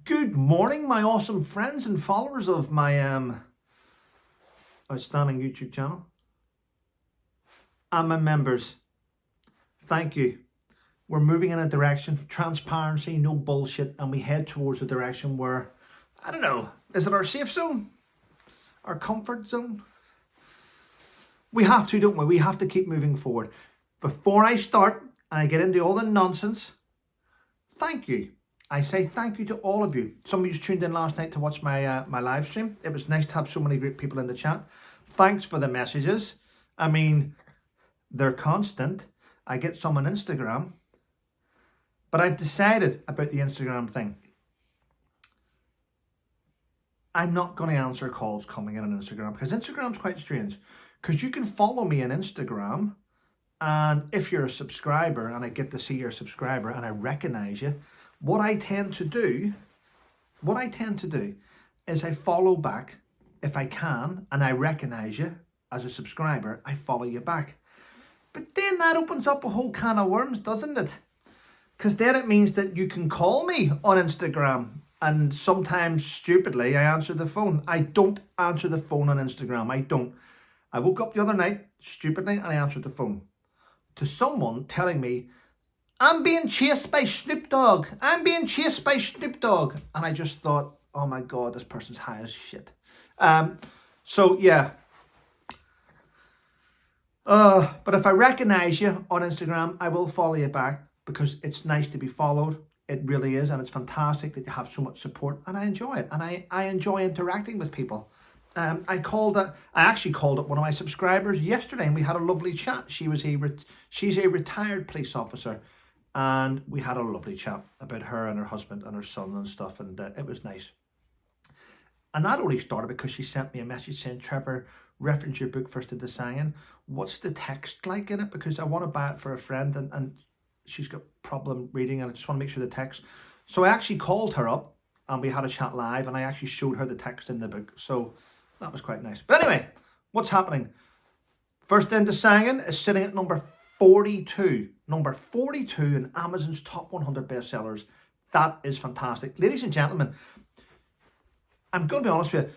Good morning, my awesome friends and followers of my outstanding YouTube channel and my members. Thank you. We're moving in a direction of transparency, no bullshit, and we head towards a direction where, I don't know, is it our safe zone? Our comfort zone? We have to, don't we? We have to keep moving forward. Before I start and I get into all the nonsense, thank you. I say thank you to all of you. Some of you tuned in last night to watch my my live stream. It was nice to have so many great people in the chat. Thanks for the messages. I mean, they're constant. I get some on Instagram. But I've decided about the Instagram thing. I'm not going to answer calls coming in on Instagram because Instagram's quite strange. Because you can follow me on Instagram, and if you're a subscriber and I get to see you're a subscriber and I recognize you, what I tend to do is I follow back if I can, and I recognize you as a subscriber, I follow you back. But then that opens up a whole can of worms, doesn't it? Because then it means that you can call me on Instagram, and sometimes stupidly I answer the phone. I don't answer the phone on Instagram. I don't. I woke up the other night stupidly and I answered the phone to someone telling me, I'm being chased by Snoop Dogg. I'm being chased by Snoop Dogg. And I just thought, oh my God, this person's high as shit. So yeah. But if I recognize you on Instagram, I will follow you back because it's nice to be followed. It really is. And it's fantastic that you have so much support. And I enjoy it. And I enjoy interacting with people. I actually called up one of my subscribers yesterday and we had a lovely chat. She's a retired police officer. And we had a lovely chat about her and her husband and her son and stuff, and it was nice. And that only started because she sent me a message saying, Trevor, reference your book First into Singing. What's the text like in it? Because I want to buy it for a friend and she's got problem reading and I just want to make sure the text. So I actually called her up and we had a chat live and I actually showed her the text in the book. So that was quite nice. But anyway, what's happening? First into Singing is sitting at number 42 in Amazon's top 100 bestsellers. That is fantastic. Ladies and gentlemen, I'm going to be honest with you.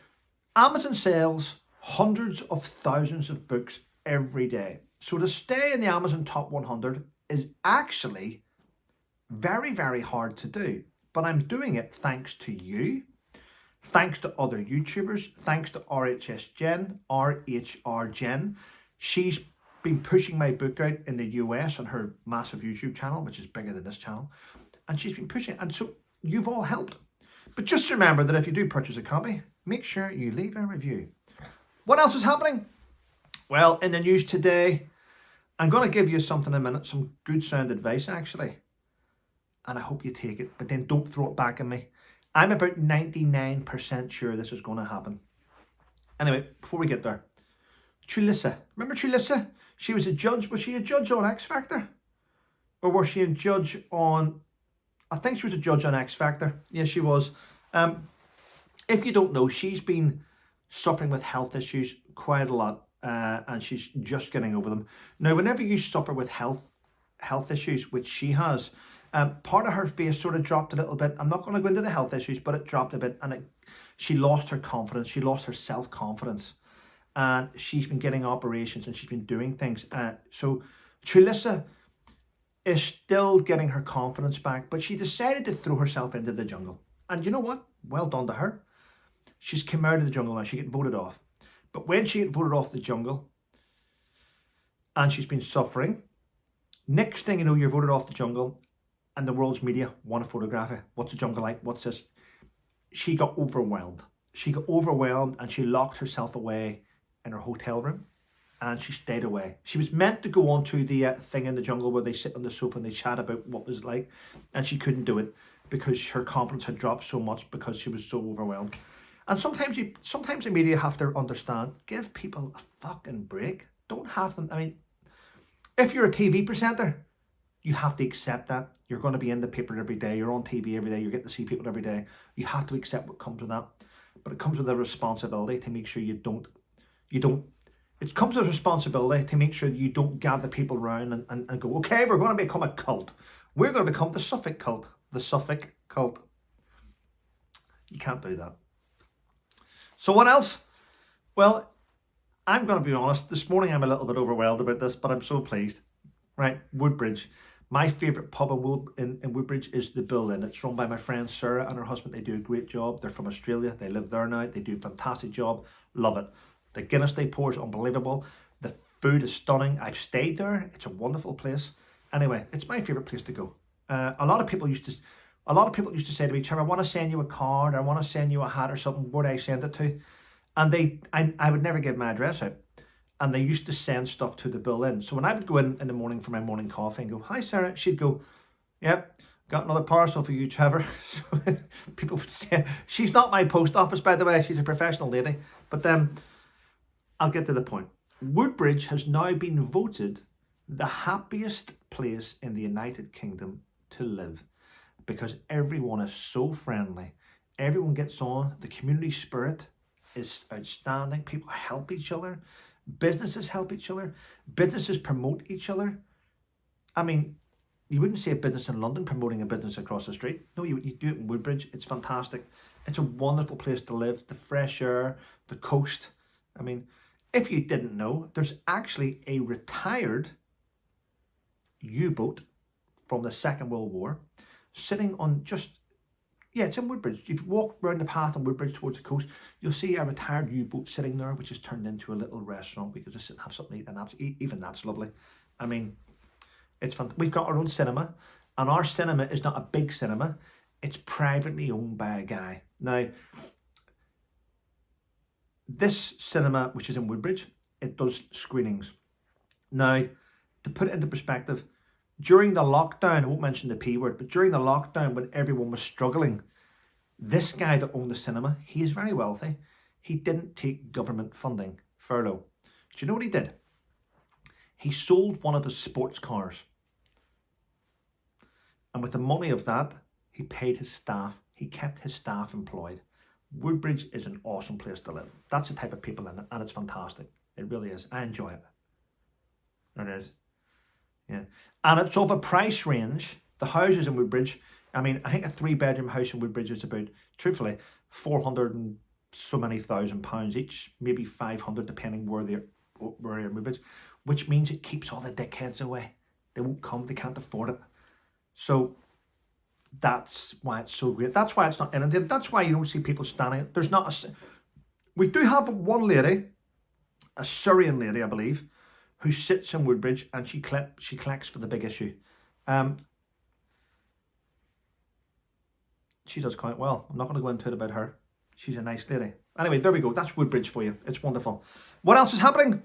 Amazon sells hundreds of thousands of books every day. So to stay in the Amazon top 100 is actually very, very hard to do. But I'm doing it thanks to you, thanks to other YouTubers, thanks to RHR Jen. She's been pushing my book out in the US on her massive YouTube channel, which is bigger than this channel, and she's been pushing it, and so you've all helped. But just remember that if you do purchase a copy, make sure you leave a review. What else is happening? Well, in the news today, I'm going to give you something in a minute, some good sound advice actually, and I hope you take it, but then don't throw it back at me. I'm about 99% sure this is going to happen. Anyway, before we get there, Tulisa, remember Tulisa? She was a judge. Was she a judge on X Factor? Or was she a judge on... I think she was a judge on X Factor. Yes, she was. If you don't know, she's been suffering with health issues quite a lot. And she's just getting over them. Now, whenever you suffer with health issues, which she has, part of her face sort of dropped a little bit. I'm not going to go into the health issues, but it dropped a bit. And she lost her confidence. She lost her self-confidence. And she's been getting operations and she's been doing things. So Tulisa is still getting her confidence back, but she decided to throw herself into the jungle. And you know what? Well done to her. She's come out of the jungle now. She got voted off. But when she got voted off the jungle and she's been suffering, next thing you know, you're voted off the jungle and the world's media want to photograph you. What's the jungle like? What's this? She got overwhelmed. She got overwhelmed and she locked herself away in her hotel room and she stayed away. She was meant to go on to the thing in the jungle where they sit on the sofa and they chat about what was it like, and she couldn't do it because her confidence had dropped so much because she was so overwhelmed. And sometimes the media have to understand, give people a fucking break. Don't have them, I mean, if you're a TV presenter, you have to accept that. You're going to be in the paper every day, you're on TV every day, you're getting to see people every day. You have to accept what comes with that. But it comes with a responsibility to make sure it comes with a responsibility to make sure you don't gather people around and go, okay, we're going to become a cult. We're going to become the Suffolk cult. You can't do that. So what else? Well, I'm going to be honest. This morning I'm a little bit overwhelmed about this, but I'm so pleased. Right, Woodbridge. My favourite pub in Woodbridge is the Bull Inn. It's run by my friend Sarah and her husband. They do a great job. They're from Australia. They live there now. They do a fantastic job. Love it. The Guinness they pour is unbelievable. The food is stunning. I've stayed there. It's a wonderful place. Anyway, it's my favourite place to go. A lot of people used to say to me, Trevor, I want to send you a card, or I want to send you a hat or something. Where do I send it to? And I would never give my address out. And they used to send stuff to the Bull Inn. So when I would go in the morning for my morning coffee and go, hi Sarah, she'd go, yep, got another parcel for you, Trevor. So people would say, she's not my post office, by the way, she's a professional lady. But I'll get to the point. Woodbridge has now been voted the happiest place in the United Kingdom to live, because everyone is so friendly. Everyone gets on. The community spirit is outstanding. People help each other. Businesses help each other. Businesses promote each other. I mean, you wouldn't see a business in London promoting a business across the street. No, you do it in Woodbridge. It's fantastic. It's a wonderful place to live. The fresh air, the coast. I mean, if you didn't know, there's actually a retired U-boat from the Second World War sitting on it's in Woodbridge. If you walk around the path in Woodbridge towards the coast, you'll see a retired U-boat sitting there, which is turned into a little restaurant. We could just sit and have something to eat, and that's lovely. I mean, it's fun. We've got our own cinema, and our cinema is not a big cinema. It's privately owned by a guy. Now, this cinema, which is in Woodbridge, it does screenings. Now, to put it into perspective, during the lockdown, I won't mention the P word, but during the lockdown when everyone was struggling, this guy that owned the cinema, he is very wealthy. He didn't take government funding, furlough. Do you know what he did? He sold one of his sports cars. And with the money of that, he paid his staff. He kept his staff employed. Woodbridge is an awesome place to live. That's the type of people in it, and it's fantastic. It really is. I enjoy it. It is. Yeah. And it's of a price range. The houses in Woodbridge, I mean, I think a 3-bedroom house in Woodbridge is about, truthfully, 400 and so many £1,000 each, maybe 500 depending where they're in Woodbridge, which means it keeps all the dickheads away. They won't come, they can't afford it. So that's why it's so great. That's why it's not inundated. That's why you don't see people standing. There's not a... We do have one lady, a Syrian lady, I believe, who sits in Woodbridge, and she collects for the big issue. She does quite well. I'm not going to go into it about her. She's a nice lady. Anyway, there we go. That's Woodbridge for you. It's wonderful. What else is happening?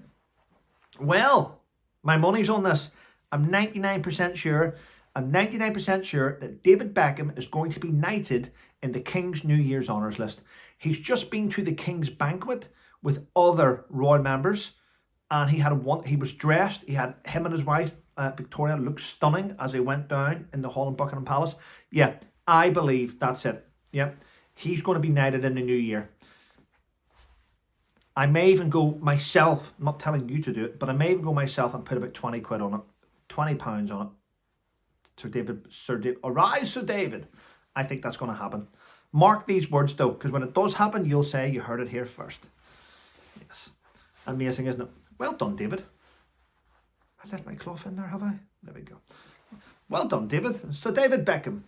Well, my money's on this. I'm 99% sure. I'm 99% sure that David Beckham is going to be knighted in the King's New Year's Honours list. He's just been to the King's banquet with other royal members, and he was dressed. He had him and his wife, Victoria, looked stunning as they went down in the hall in Buckingham Palace. Yeah, I believe that's it. Yeah, he's going to be knighted in the new year. I may even go myself, I'm not telling you to do it, but I may even go myself and put about 20 quid on it, £20 on it. Sir David, arise, Sir David. I think that's going to happen. Mark these words though, because when it does happen, you'll say you heard it here first. Yes. Amazing, isn't it? Well done, David. I left my cloth in there, have I? There we go. Well done, David. So David Beckham.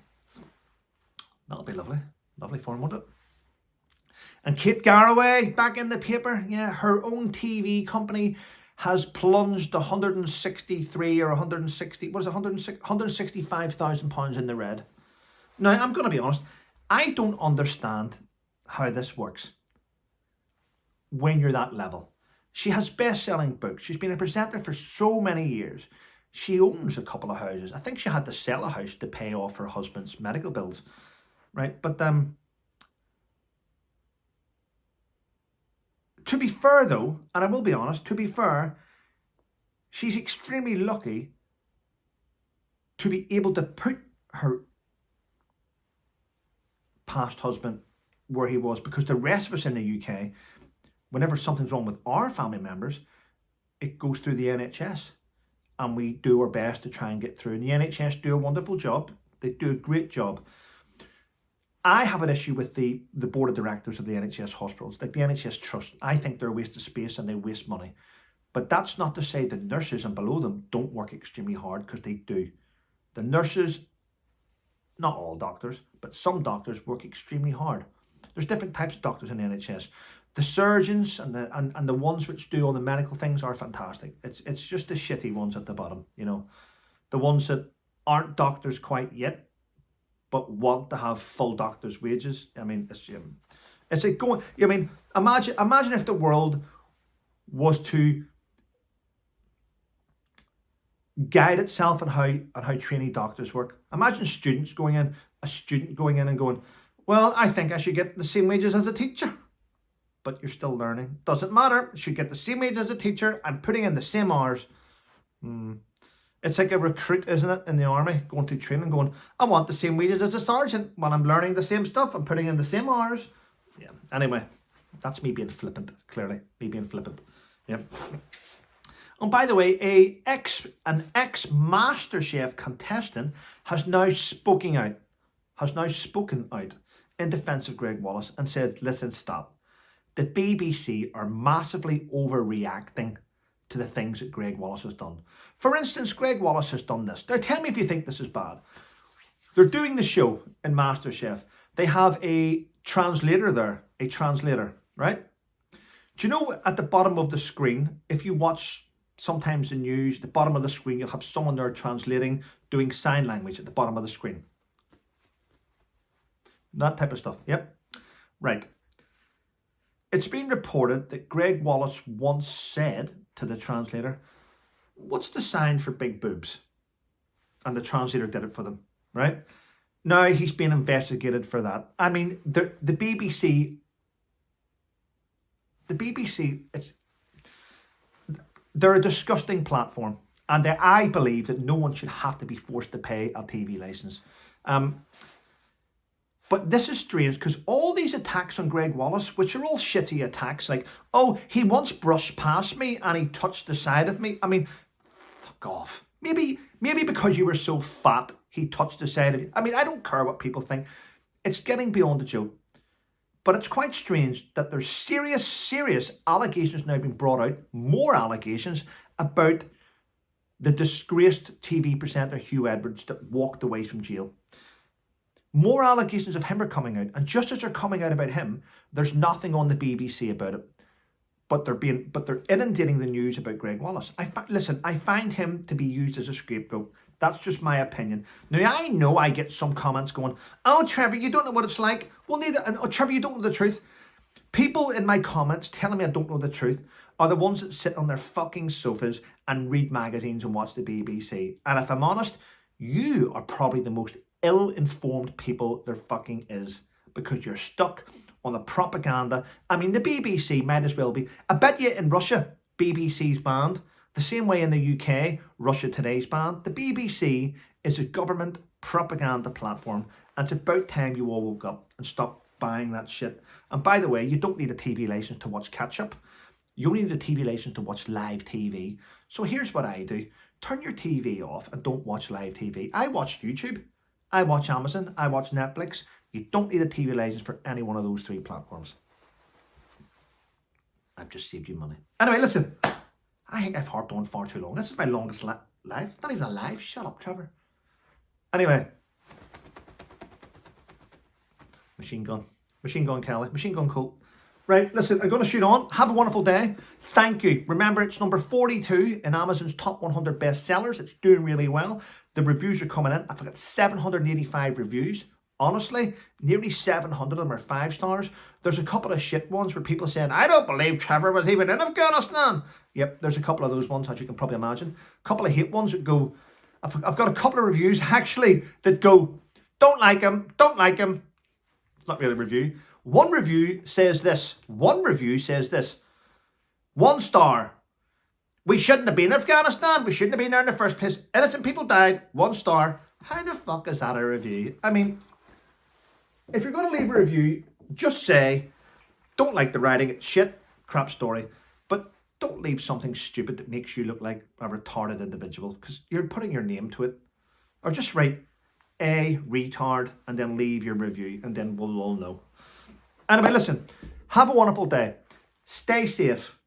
That'll be lovely. Lovely form, won't it? And Kate Garraway, back in the paper. Yeah, her own TV company has plunged 163 or 160, what is it, 165,000 pounds in the red. Now, I'm going to be honest, I don't understand how this works when you're that level. She has best-selling books. She's been a presenter for so many years. She owns a couple of houses. I think she had to sell a house to pay off her husband's medical bills, right? But to be fair though, and I will be honest, to be fair, she's extremely lucky to be able to put her past husband where he was, because the rest of us in the UK, whenever something's wrong with our family members, it goes through the NHS, and we do our best to try and get through. And the NHS do a wonderful job. They do a great job. I have an issue with the board of directors of the NHS hospitals, like the NHS Trust. I think they're a waste of space and they waste money. But that's not to say the nurses and below them don't work extremely hard, because they do. The nurses, not all doctors, but some doctors work extremely hard. There's different types of doctors in the NHS. The surgeons and the ones which do all the medical things are fantastic. It's just the shitty ones at the bottom, you know, the ones that aren't doctors quite yet, but want to have full doctor's wages. I mean, it's like going. I mean, imagine if the world was to guide itself on how trainee doctors work. Imagine a student going in and going, well, I think I should get the same wages as a teacher. But you're still learning. Doesn't matter. You should get the same wages as a teacher. I'm putting in the same hours. It's like a recruit, isn't it, in the army, going through training, going, I want the same wages as a sergeant. When I'm learning the same stuff, I'm putting in the same hours. Yeah. Anyway, that's me being flippant, clearly. Me being flippant. Yeah. And by the way, an ex-MasterChef contestant has now spoken out in defence of Greg Wallace and said, listen, stop. The BBC are massively overreacting to the things that Greg Wallace has done. For instance, Greg Wallace has done this. Now tell me if you think this is bad. They're doing the show in MasterChef. They have a translator there, right? Do you know at the bottom of the screen, if you watch sometimes the news, at the bottom of the screen, you'll have someone there translating, doing sign language at the bottom of the screen. That type of stuff, yep. Right. It's been reported that Greg Wallace once said to the translator, what's the sign for big boobs? And the translator did it for them, right? Now he's being investigated for that. I mean, the BBC, they're a disgusting platform. And I believe that no one should have to be forced to pay a TV license. But this is strange, because all these attacks on Greg Wallace, which are all shitty attacks, like, oh, he once brushed past me and he touched the side of me. I mean, fuck off. Maybe because you were so fat, he touched the side of you. I mean, I don't care what people think. It's getting beyond a joke. But it's quite strange that there's serious allegations now being brought out, more allegations about the disgraced TV presenter Hugh Edwards that walked away from jail. More allegations of him are coming out, and just as they're coming out about him, there's nothing on the BBC about it. But they're inundating the news about Greg Wallace. I find him to be used as a scapegoat. That's just my opinion. Now, I know I get some comments going, oh, Trevor, you don't know what it's like. Well, neither, and oh, Trevor, you don't know the truth. People in my comments telling me I don't know the truth are the ones that sit on their fucking sofas and read magazines and watch the BBC. And if I'm honest, you are probably the most ill-informed people there fucking is, because you're stuck on the propaganda. I mean, the BBC might as well be. I bet you in Russia, BBC's banned. The same way in the UK, Russia Today's banned. The BBC is a government propaganda platform, and it's about time you all woke up and stopped buying that shit. And by the way, you don't need a TV license to watch catch-up. You only need a TV license to watch live TV. So here's what I do. Turn your TV off and don't watch live TV. I watch YouTube. I watch Amazon, I watch Netflix. You don't need a TV license for any one of those three platforms. I've just saved you money. Anyway, listen, I think I've harped on far too long. This is my longest live. It's not even a live. Shut up, Trevor. Anyway. Machine gun Kelly. Machine gun Colt. Right, listen, I'm going to shoot on. Have a wonderful day. Thank you. Remember, it's number 42 in Amazon's top 100 bestsellers. It's doing really well. The reviews are coming in. I've got 785 reviews. Honestly, nearly 700 of them are 5 stars. There's a couple of shit ones where people saying, I don't believe Trevor was even in Afghanistan. Yep, there's a couple of those ones, as you can probably imagine. A couple of hate ones that go, I've got a couple of reviews actually that go, don't like him. It's not really a review. One review says this. 1 star. We shouldn't have been in Afghanistan. We shouldn't have been there in the first place. Innocent people died. 1 star. How the fuck is that a review? I mean, if you're going to leave a review, just say, don't like the writing, it's shit, crap story. But don't leave something stupid that makes you look like a retarded individual, because you're putting your name to it. Or just write, a retard, and then leave your review, and then we'll all know. Anyway, listen, have a wonderful day. Stay safe.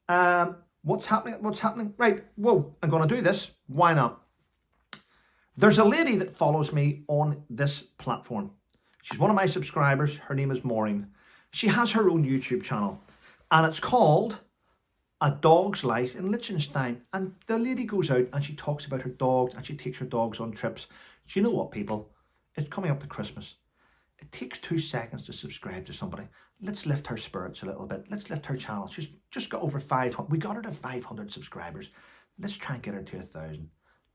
What's happening? What's happening? Right, whoa, I'm going to do this. Why not? There's a lady that follows me on this platform. She's one of my subscribers. Her name is Maureen. She has her own YouTube channel, and it's called A Dog's Life in Liechtenstein. And the lady goes out and she talks about her dogs, and she takes her dogs on trips. Do you know what, people? It's coming up to Christmas. It takes 2 seconds to subscribe to somebody. Let's lift her spirits a little bit. Let's lift her channel. She's just got over 500. We got her to 500 subscribers. Let's try and get her to 1,000.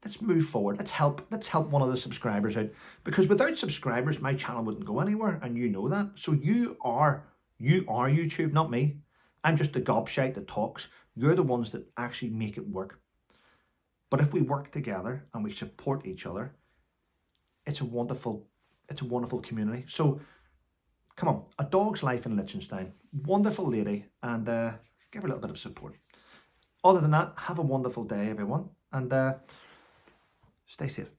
Let's move forward. Let's help one of the subscribers out, because without subscribers, my channel wouldn't go anywhere, and you know that. So you are YouTube, not me. I'm just the gobshite that talks. You're the ones that actually make it work. But if we work together and we support each other, it's a wonderful community. So come on, A Dog's Life in Liechtenstein. Wonderful lady, and give her a little bit of support. Other than that, have a wonderful day, everyone, and stay safe.